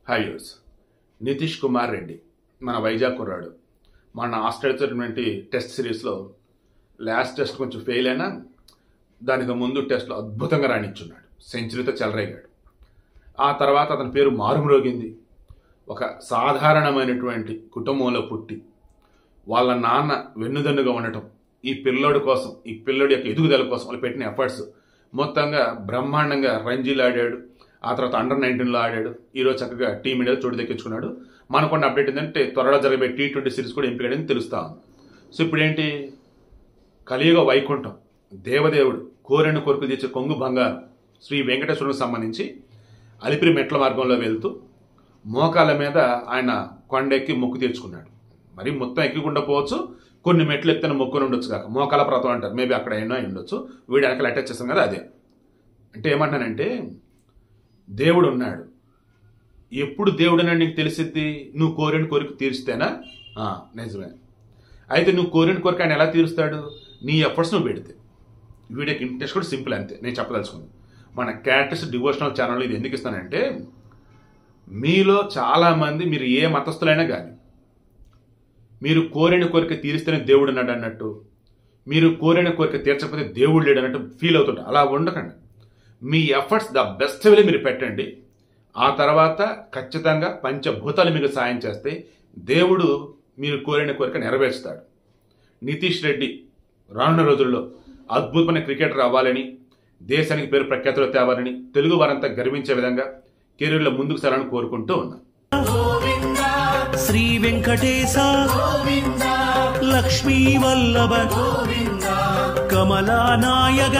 Hi yous. Nitish Kumar Reddy మన వైజాగ్ కుర్రాడు. మన ఆస్ట్రేలియా టెస్ట్ సిరీస్లో లాస్ట్ టెస్ట్ కొంచెం ఫెయిల్ అయినా దానికి ముందు టెస్ట్లో అద్భుతంగా రాణించున్నాడు. సెంచరీతో చెలరేగాడు. ఆ తర్వాత అతని పేరు మారుమ్రోగింది. ఒక సాధారణమైనటువంటి కుటుంబంలో పుట్టి వాళ్ళ నాన్న వెన్నుదన్నుగా ఉండటం, ఈ పిల్లోడి కోసం, ఈ పిల్లోడి యొక్క ఎదుగుదల కోసం వాళ్ళు పెట్టిన ఎఫర్ట్స్ మొత్తంగా బ్రహ్మాండంగా రంజీలు ఆడాడు. ఆ తర్వాత అండర్-19లో ఆడాడు. ఈరోజు చక్కగా టీమిండియాలో చోటు దక్కించుకున్నాడు. మనకున్న అప్డేట్ ఏంటంటే త్వరలో జరిగే T20 సిరీస్ కూడా ఎంపికడని తెలుస్తా ఉంది. సో ఇప్పుడు ఏంటి, కలియుగ వైకుంఠం దేవదేవుడు కోరెండు కొరకు తీర్చే కొంగు బంగారం శ్రీ వెంకటేశ్వరునికి సంబంధించి అలిపిరి మెట్ల మార్గంలో వెళ్తూ మోకాళ్ళ మీద ఆయన కొండెక్కి మొక్కు తీర్చుకున్నాడు. మరి మొత్తం ఎక్కకుండా పోవచ్చు, కొన్ని మెట్లు ఎత్తిన మొక్కుని ఉండొచ్చు కాక మోకాల వ్రతం అంటారు. మేబీ అక్కడ అయినా ఉండొచ్చు. వీడు వెనకాల అటాచ్ చేస్తాం కదా, అదే. అంటే ఏమంటానంటే, దేవుడు ఉన్నాడు. ఎప్పుడు దేవుడని నీకు తెలిసిద్ది? నువ్వు కోరిన కోరిక తీరుస్తేనా? నిజమే. అయితే నువ్వు కోరిన కోరిక ఆయన ఎలా తీరుస్తాడు? నీ ఎఫర్ట్స్ నువ్వు పెడితే. వీడియోకి ఇంట్రెస్ట్ కూడా సింపుల్, అంతే నేను చెప్పదలుచుకుంది. మన క్యారెక్టర్స్ డివోషనల్ ఛానల్లో ఇది ఎందుకు ఇస్తానంటే, మీలో చాలామంది మీరు ఏ మతస్థులైనా కానీ మీరు కోరిన కోరిక తీరిస్తేనే దేవుడు ఉన్నాడు అన్నట్టు, మీరు కోరిన కోరిక తీర్చకపోతే దేవుడు లేడు అన్నట్టు ఫీల్ అవుతుంటారు. అలా ఉండకండి. మీ ఎఫర్ట్స్ ద బెస్ట్ వేలో మీరు పెట్టండి. ఆ తర్వాత ఖచ్చితంగా పంచభూతాలు మీకు సాయం చేస్తే దేవుడు మీరు కోరిన కోరిక నెరవేర్చుతాడు. నితీష్ రెడ్డి రానున్న రోజుల్లో అద్భుతమైన క్రికెటర్ అవ్వాలని, దేశానికి పేరు ప్రఖ్యాతులు తేవాలని, తెలుగు వారంతా గర్వించే విధంగా కెరీర్లో ముందుకు సాగాలని కోరుకుంటూ ఉన్నా. శ్రీ వెంకటేశ లక్ష్మీ వల్లభ కమలానాయక